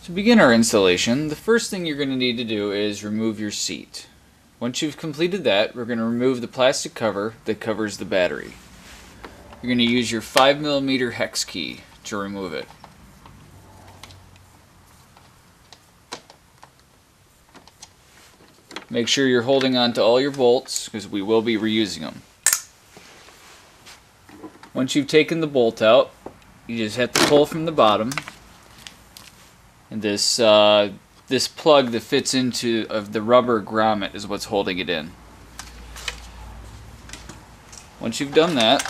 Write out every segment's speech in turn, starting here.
To begin our installation, the first thing you're going to need to do is remove your seat. Once you've completed that, we're going to remove the plastic cover that covers the battery. You're going to use your 5mm hex key to remove it. Make sure you're holding on to all your bolts because we will be reusing them. Once you've taken the bolt out, you just have to pull from the bottom. And this plug that fits into the rubber grommet is what's holding it in. Once you've done that,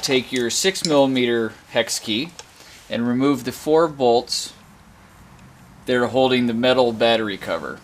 take your 6mm hex key and remove the 4 bolts that are holding the metal battery cover.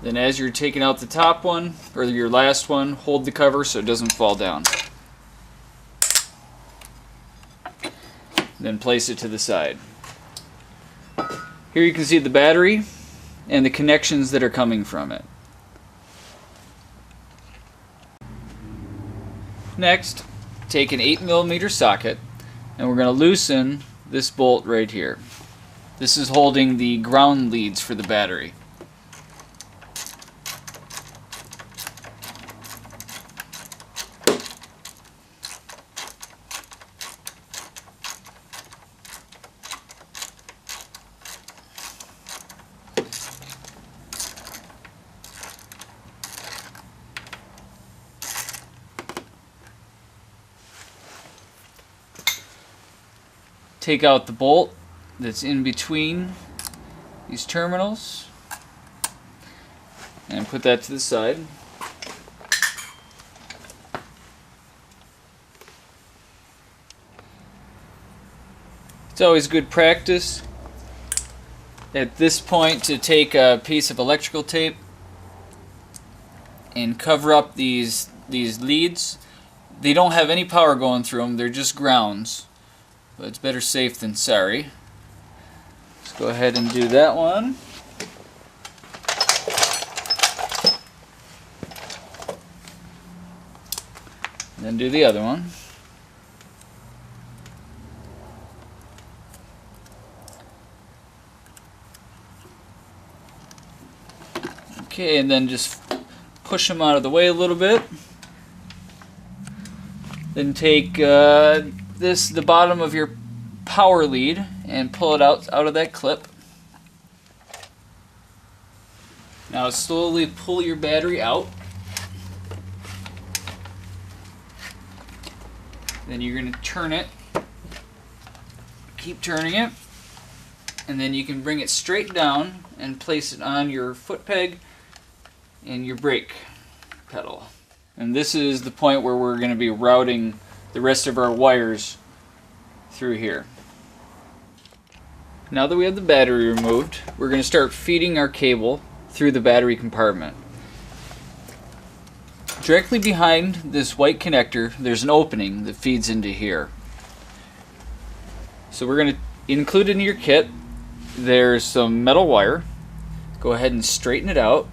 Then as you're taking out the top one, or your last one, hold the cover so it doesn't fall down. Then place it to the side. Here you can see the battery and the connections that are coming from it. Next, take an 8mm socket and we're going to loosen this bolt right here. This is holding the ground leads for the battery. Take out the bolt that's in between these terminals and put that to the side. It's always good practice at this point to take a piece of electrical tape and cover up these leads. They don't have any power going through them, they're just grounds. But it's better safe than sorry. Let's go ahead and do that one. And then do the other one. Okay, and then just push them out of the way a little bit. Then take the bottom of your power lead and pull it out of that clip. Now slowly pull your battery out. Then you're going to turn it. Keep turning it. And then you can bring it straight down and place it on your foot peg and your brake pedal. And this is the point where we're going to be routing the rest of our wires through here. Now that we have the battery removed, we're going to start feeding our cable through the battery compartment. Directly behind this white connector, there's an opening that feeds into here. So we're going to include in your kit, there's some metal wire. Go ahead and straighten it out.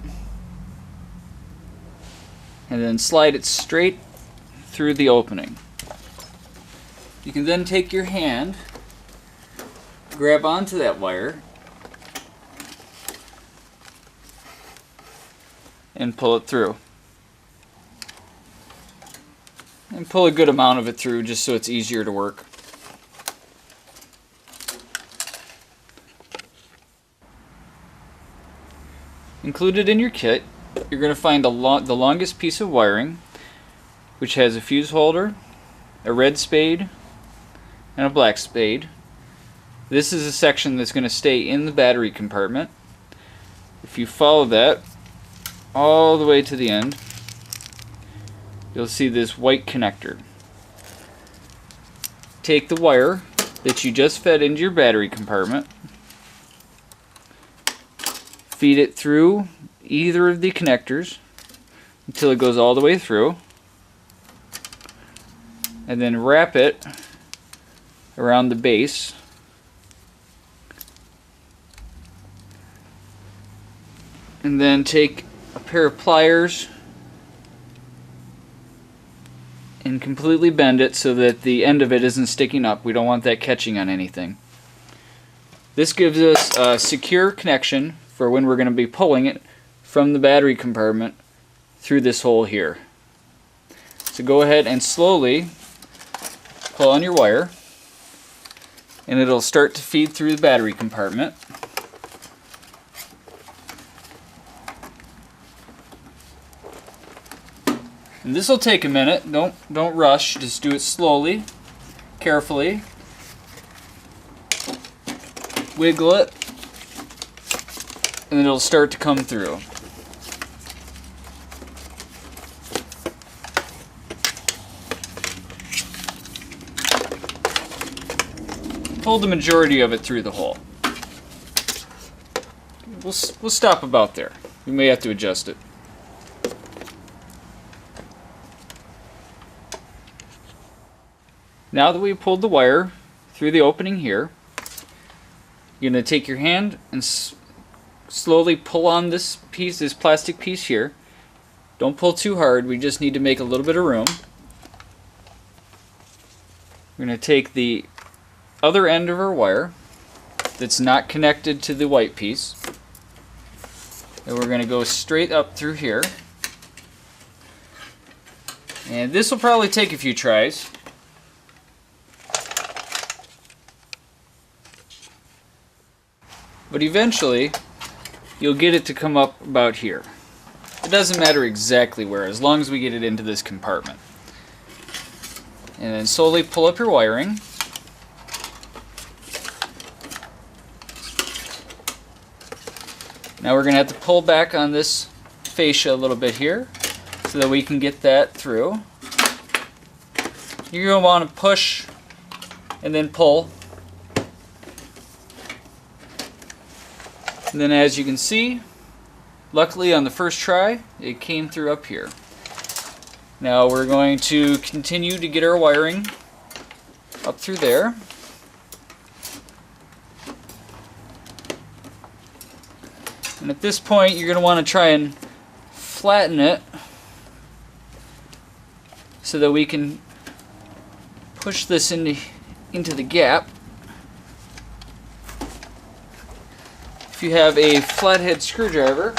And then slide it straight through the opening. You can then take your hand, grab onto that wire, and pull it through. And pull a good amount of it through just so it's easier to work. Included in your kit, you're going to find the longest piece of wiring, which has a fuse holder, a red spade, and a black spade. This is a section that's going to stay in the battery compartment. If you follow that all the way to the end, you'll see this white connector. Take the wire that you just fed into your battery compartment, feed it through either of the connectors until it goes all the way through, and then wrap it around the base. And then take a pair of pliers and completely bend it so that the end of it isn't sticking up. We don't want that catching on anything. This gives us a secure connection for when we're going to be pulling it from the battery compartment through this hole here. So go ahead and slowly pull on your wire, and it'll start to feed through the battery compartment. And this will take a minute. Don't rush. Just do it slowly, carefully. Wiggle it, and it'll start to come through. Pull the majority of it through the hole. We'll stop about there. We may have to adjust it. Now that we've pulled the wire through the opening here, you're going to take your hand and slowly pull on this piece, this plastic piece here. Don't pull too hard, we just need to make a little bit of room. We're going to take the other end of our wire that's not connected to the white piece, and we're going to go straight up through here. And this will probably take a few tries. But eventually, you'll get it to come up about here. It doesn't matter exactly where, as long as we get it into this compartment. And then slowly pull up your wiring. Now we're going to have to pull back on this fascia a little bit here, so that we can get that through. You're going to want to push and then pull. And then, as you can see, luckily on the first try, it came through up here. Now we're going to continue to get our wiring up through there. And at this point, you're going to want to try and flatten it so that we can push this into the gap. If you have a flathead screwdriver,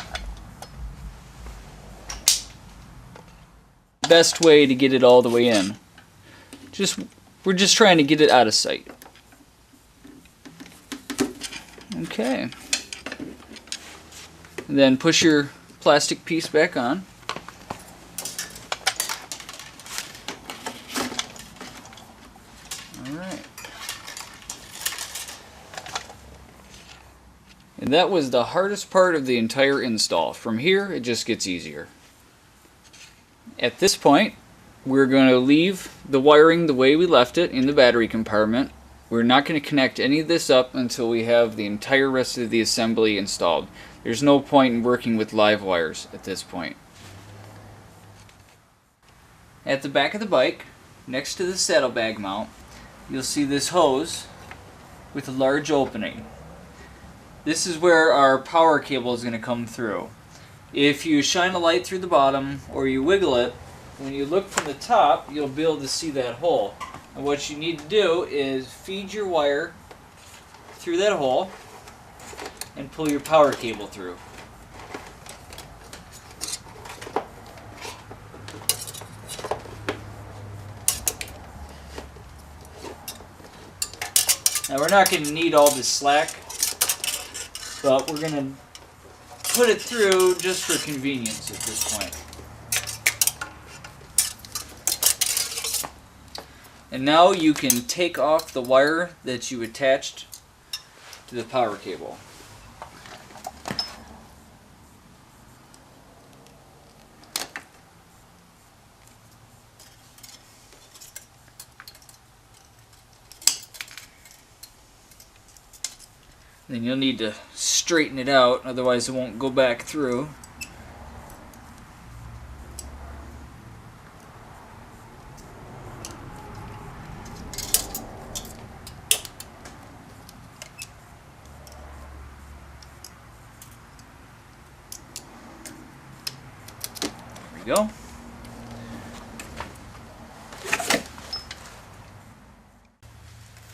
best way to get it all the way in. We're just trying to get it out of sight. Okay. And then push your plastic piece back on. And that was the hardest part of the entire install. From here, it just gets easier. At this point, we're going to leave the wiring the way we left it in the battery compartment. We're not going to connect any of this up until we have the entire rest of the assembly installed. There's no point in working with live wires at this point. At the back of the bike, next to the saddlebag mount, you'll see this hose with a large opening. This is where our power cable is going to come through. If you shine a light through the bottom or you wiggle it, when you look from the top, you'll be able to see that hole. And what you need to do is feed your wire through that hole and pull your power cable through. Now we're not going to need all this slack, but we're going to put it through just for convenience at this point. And now you can take off the wire that you attached to the power cable. Then you'll need to straighten it out, otherwise it won't go back through. There we go.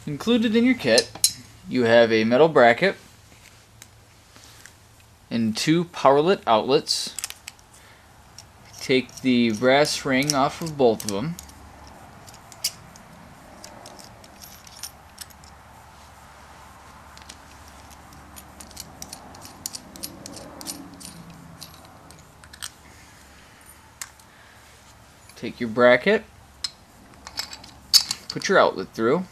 Included in your kit, you have a metal bracket and 2 Powerlet outlets. Take the brass ring off of both of them. Take your bracket, put your outlet through.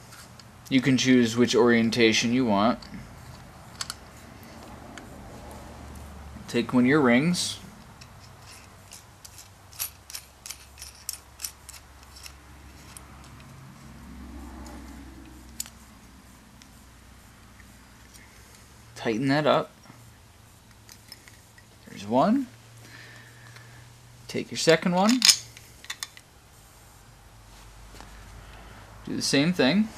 You can choose which orientation you want. Take one of your rings. Tighten that up. There's one. Take your second one. Do the same thing.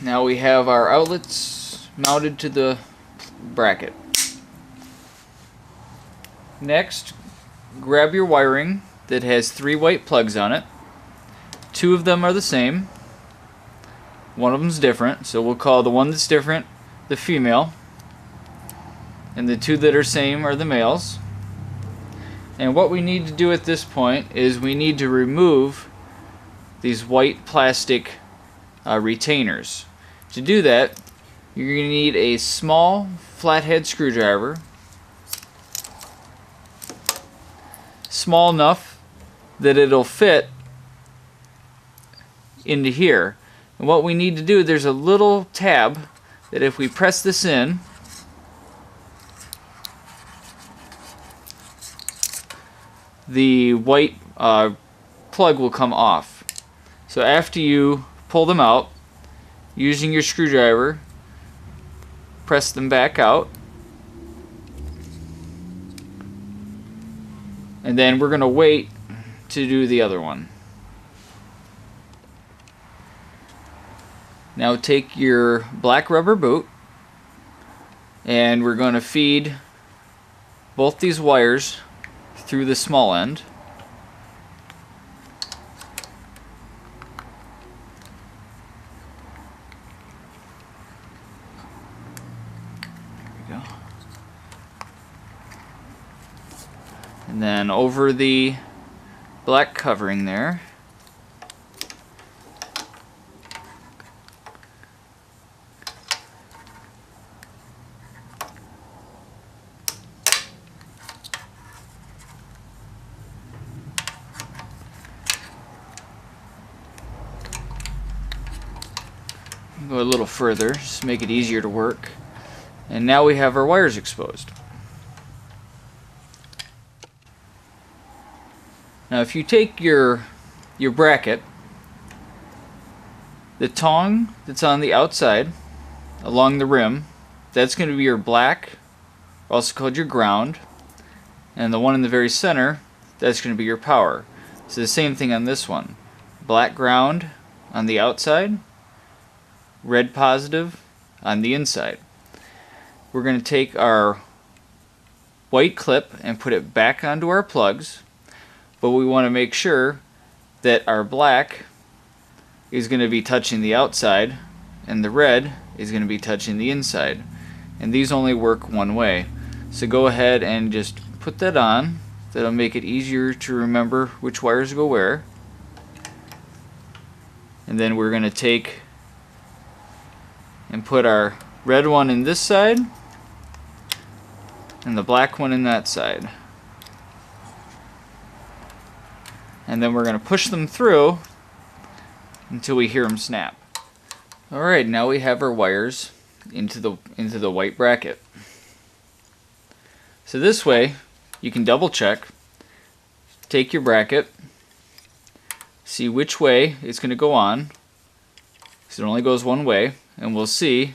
Now we have our outlets mounted to the bracket. Next, grab your wiring that has 3 white plugs on it. 2 of them are the same. One of them's different, so we'll call the one that's different the female, and the 2 that are same are the males. And what we need to do at this point is we need to remove these white plastic retainers. To do that, you're going to need a small flathead screwdriver, small enough that it'll fit into here. And what we need to do, there's a little tab that if we press this in, the white plug will come off. So after you pull them out, using your screwdriver, press them back out, and then we're going to wait to do the other one. Now take your black rubber boot, and we're going to feed both these wires through the small end. And then over the black covering there, go a little further, just make it easier to work. And now we have our wires exposed. Now if you take your bracket, the tongue that's on the outside along the rim, that's going to be your black, also called your ground, and the one in the very center, that's going to be your power. So the same thing on this one. Black ground on the outside, red positive on the inside. We're going to take our white clip and put it back onto our plugs, but we want to make sure that our black is going to be touching the outside and the red is going to be touching the inside. And these only work one way. So go ahead and just put that on That'll make it easier to remember which wires go where. And then we're going to take and put our red one in this side and the black one in that side. And then we're going to push them through until we hear them snap. Alright, now we have our wires into the white bracket. So this way you can double check, take your bracket, see which way it's going to go on, because it only goes one way, and we'll see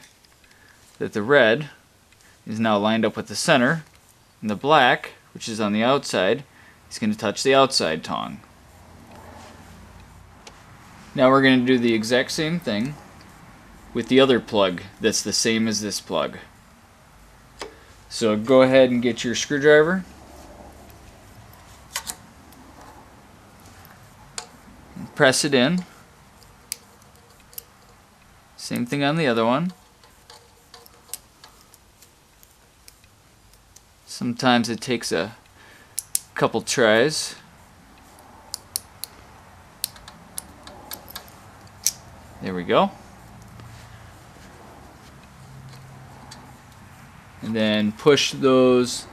that the red is now lined up with the center, and the black, which is on the outside, is going to touch the outside tongue. Now we're going to do the exact same thing with the other plug that's the same as this plug. So go ahead and get your screwdriver and press it in. Same thing on the other one. Sometimes it takes a couple tries. There we go. And then push those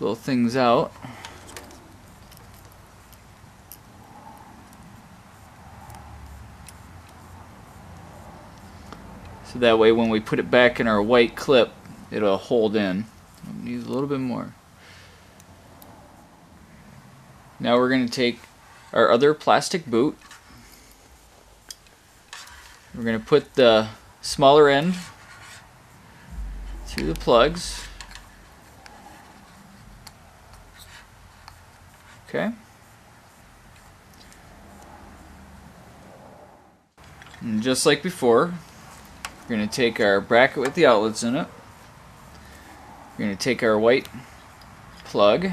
little things out. So that way when we put it back in our white clip, it'll hold in. Need a little bit more. Now we're going to take our other plastic boot. We're going to put the smaller end through the plugs. Okay. And just like before, we're going to take our bracket with the outlets in it. We're going to take our white plug,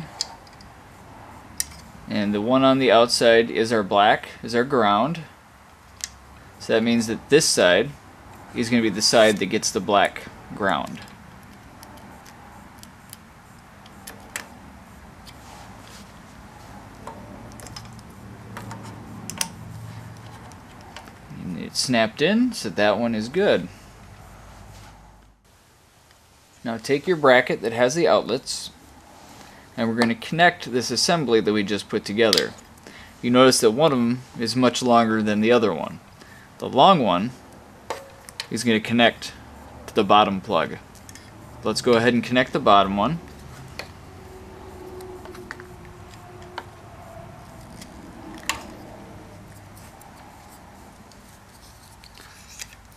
and the one on the outside is our black, is our ground. So that means that this side is going to be the side that gets the black ground. And it's snapped in, so that one is good. Now take your bracket that has the outlets, and we're going to connect this assembly that we just put together. You notice that one of them is much longer than the other one. The long one is going to connect to the bottom plug. Let's go ahead and connect the bottom one.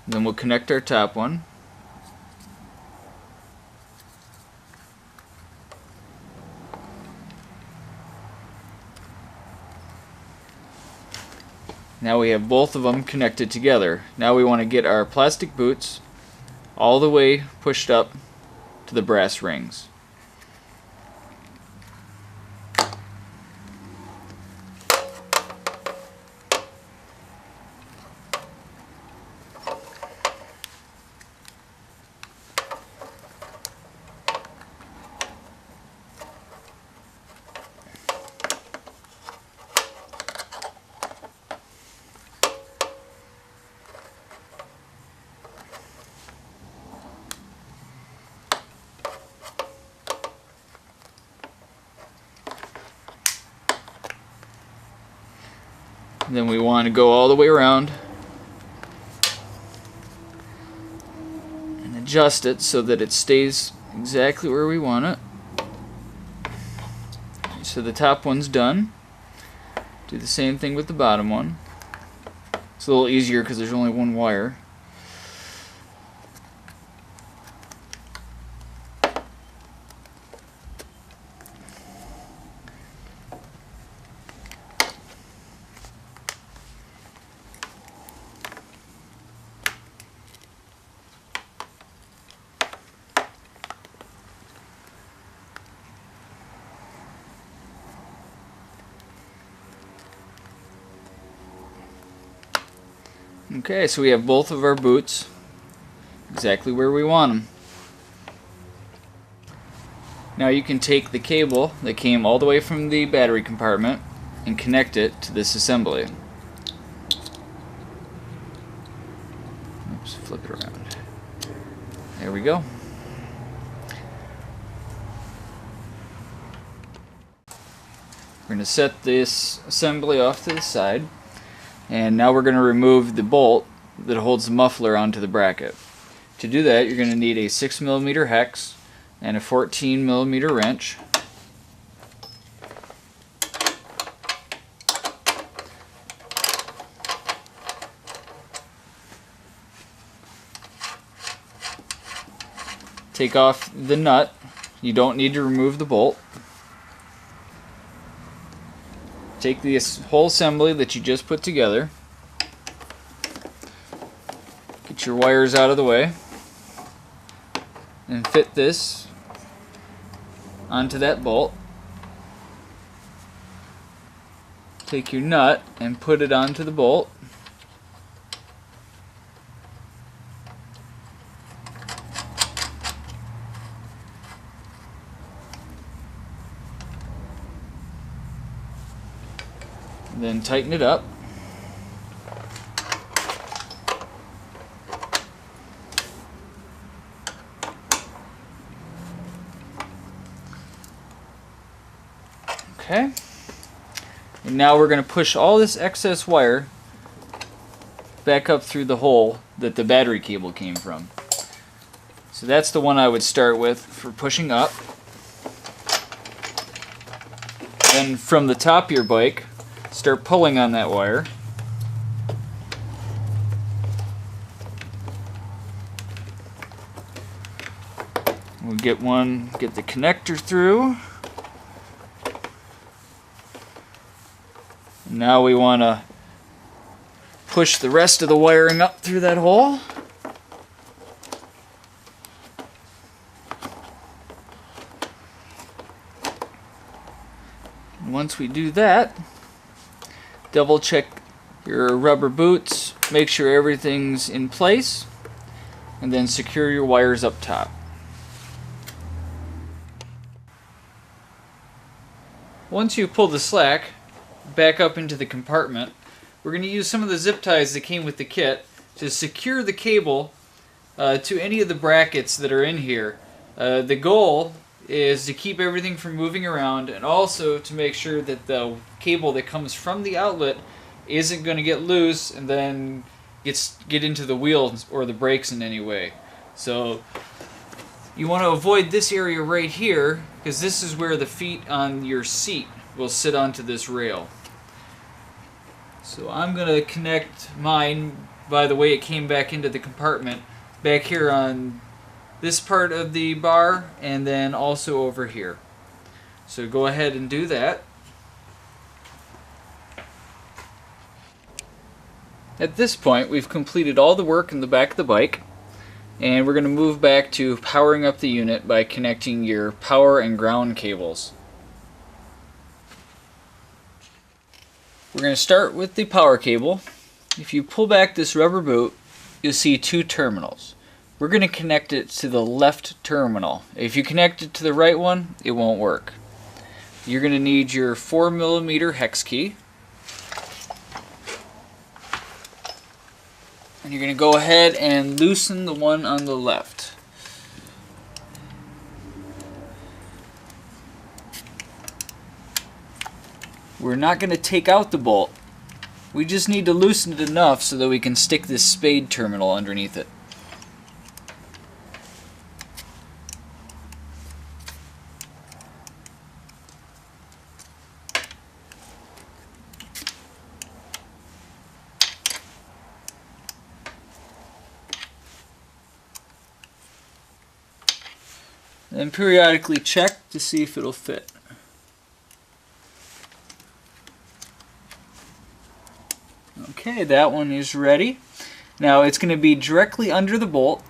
Then we'll connect our top one. Now we have both of them connected together. Now we want to get our plastic boots all the way pushed up to the brass rings. Then we want to go all the way around and adjust it so that it stays exactly where we want it. So the top one's done. Do the same thing with the bottom one. It's a little easier because there's only one wire. Okay, so we have both of our boots exactly where we want them. Now you can take the cable that came all the way from the battery compartment and connect it to this assembly. Oops, flip it around. There we go. We're going to set this assembly off to the side, and now we're going to remove the bolt that holds the muffler onto the bracket. To do that, you're going to need a 6mm hex and a 14mm wrench. Take off the nut. You don't need to remove the bolt. Take this whole assembly that you just put together. Get your wires out of the way and fit this onto that bolt. Take your nut and put it onto the bolt. Then tighten it up. Okay. And now we're going to push all this excess wire back up through the hole that the battery cable came from. So that's the one I would start with for pushing up. Then from the top of your bike, start pulling on that wire. We'll get the connector through. Now we want to push the rest of the wiring up through that hole. And once we do that, double check your rubber boots, make sure everything's in place, and then secure your wires up top. Once you pull the slack back up into the compartment, we're going to use some of the zip ties that came with the kit to secure the cable to any of the brackets that are in here. The goal is to keep everything from moving around, and also to make sure that the cable that comes from the outlet isn't going to get loose and then get into the wheels or the brakes in any way. So you want to avoid this area right here, because this is where the feet on your seat will sit onto this rail. So I'm going to connect mine, by the way it came back into the compartment, back here on this part of the bar, and then also over here. So go ahead and do that. At this point, we've completed all the work in the back of the bike, and we're going to move back to powering up the unit by connecting your power and ground cables. We're going to start with the power cable. If you pull back this rubber boot, you'll see two terminals. We're going to connect it to the left terminal. If you connect it to the right one, it won't work. You're going to need your 4mm hex key. And you're going to go ahead and loosen the one on the left. We're not going to take out the bolt. We just need to loosen it enough so that we can stick this spade terminal underneath it. And periodically check to see if it'll fit. Okay, that one is ready. Now it's going to be directly under the bolt,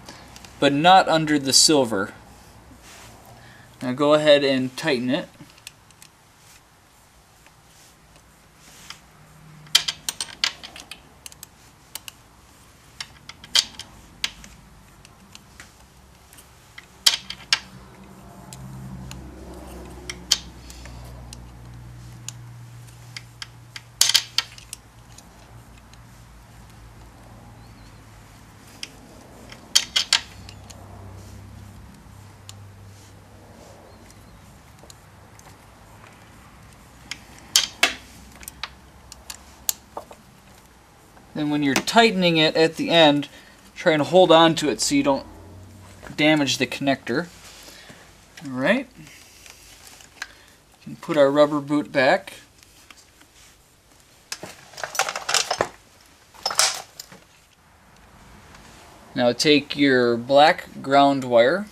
but not under the silver. Now go ahead and tighten it. Then when you're tightening it at the end, try and hold on to it so you don't damage the connector. Alright. You can put our rubber boot back. Now take your black ground wire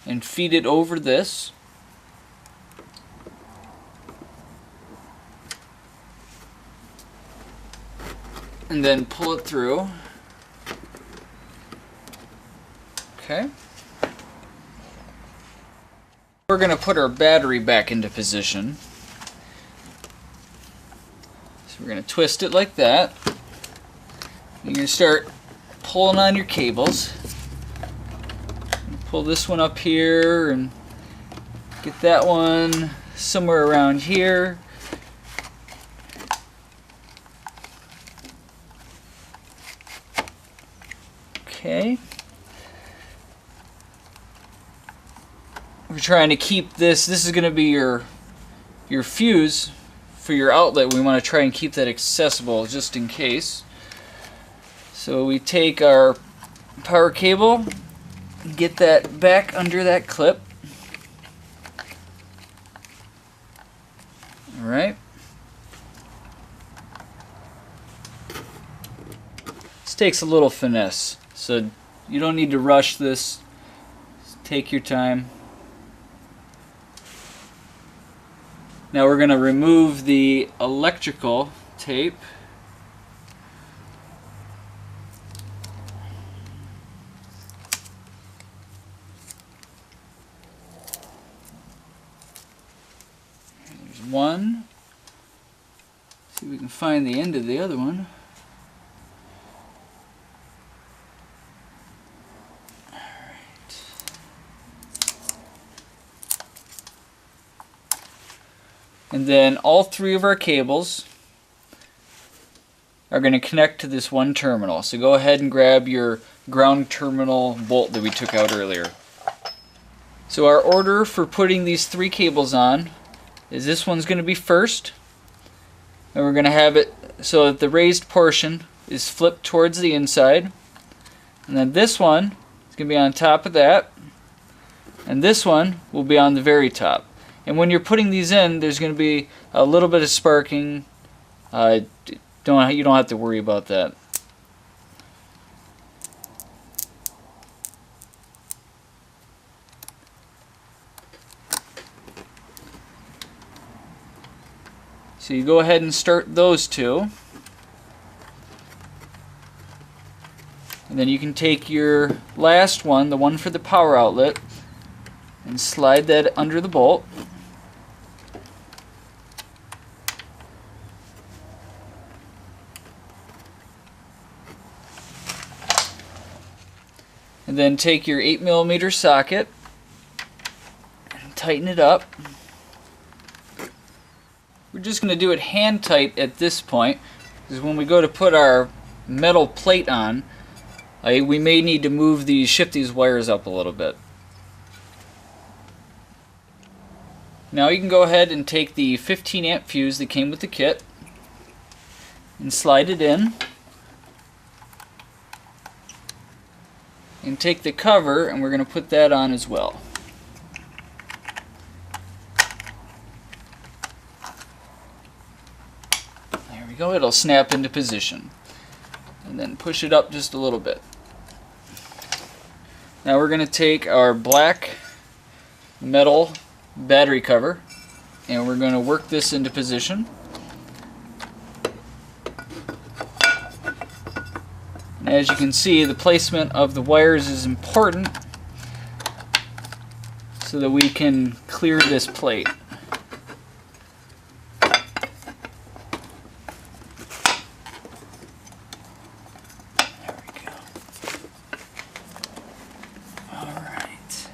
and feed it over this. And then pull it through. Okay. We're going to put our battery back into position. So we're going to twist it like that. You're going to start pulling on your cables. Pull this one up here and get that one somewhere around here. Okay. We're trying to keep this is going to be your fuse for your outlet. We want to try and keep that accessible just in case. So we take our power cable, get that back under that clip. Alright. This takes a little finesse, so you don't need to rush this. Just take your time. Now we're going to remove the electrical tape. There's one. See if we can find the end of the other one. And then all three of our cables are going to connect to this one terminal. So go ahead and grab your ground terminal bolt that we took out earlier. So our order for putting these three cables on is this one's going to be first. And we're going to have it so that the raised portion is flipped towards the inside. And then this one is going to be on top of that. And this one will be on the very top. And when you're putting these in, there's going to be a little bit of sparking. You don't have to worry about that. So you go ahead and start those two. And then you can take your last one, the one for the power outlet, and slide that under the bolt. And then take your 8mm socket and tighten it up. We're just going to do it hand tight at this point, because when we go to put our metal plate on, we may need to shift these wires up a little bit. Now you can go ahead and take the 15 amp fuse that came with the kit and slide it in. And take the cover, and we're going to put that on as well. There we go, it'll snap into position. And then push it up just a little bit. Now we're going to take our black metal battery cover, and we're going to work this into position. And as you can see, the placement of the wires is important so that we can clear this plate. There we go. Alright.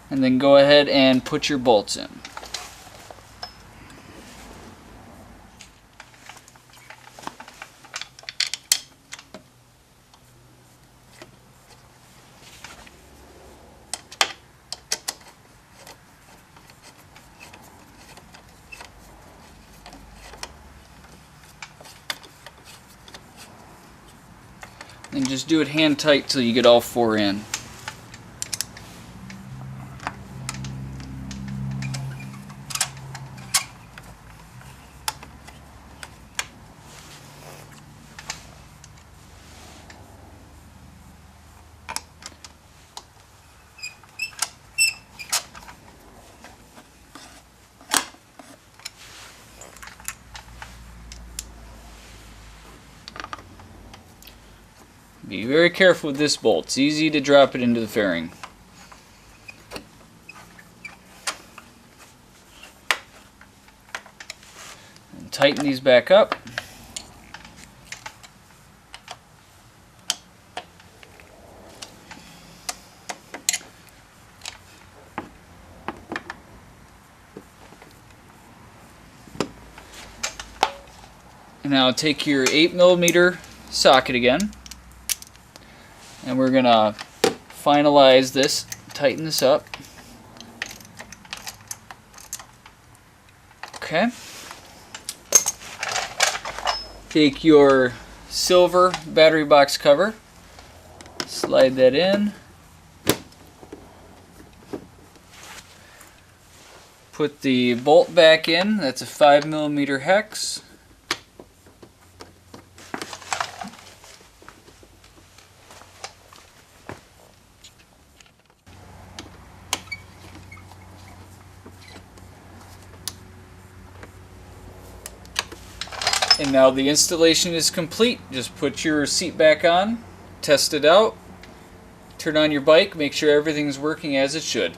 And then go ahead and put your bolts in. and just do it hand tight till you get all 4 in. Be very careful with this bolt. It's easy to drop it into the fairing. And tighten these back up. And now take your 8mm socket again. And we're going to finalize this, tighten this up. Okay. Take your silver battery box cover, slide that in. Put the bolt back in, that's a 5mm hex. And now the installation is complete. Just put your seat back on, test it out, turn on your bike, make sure everything's working as it should.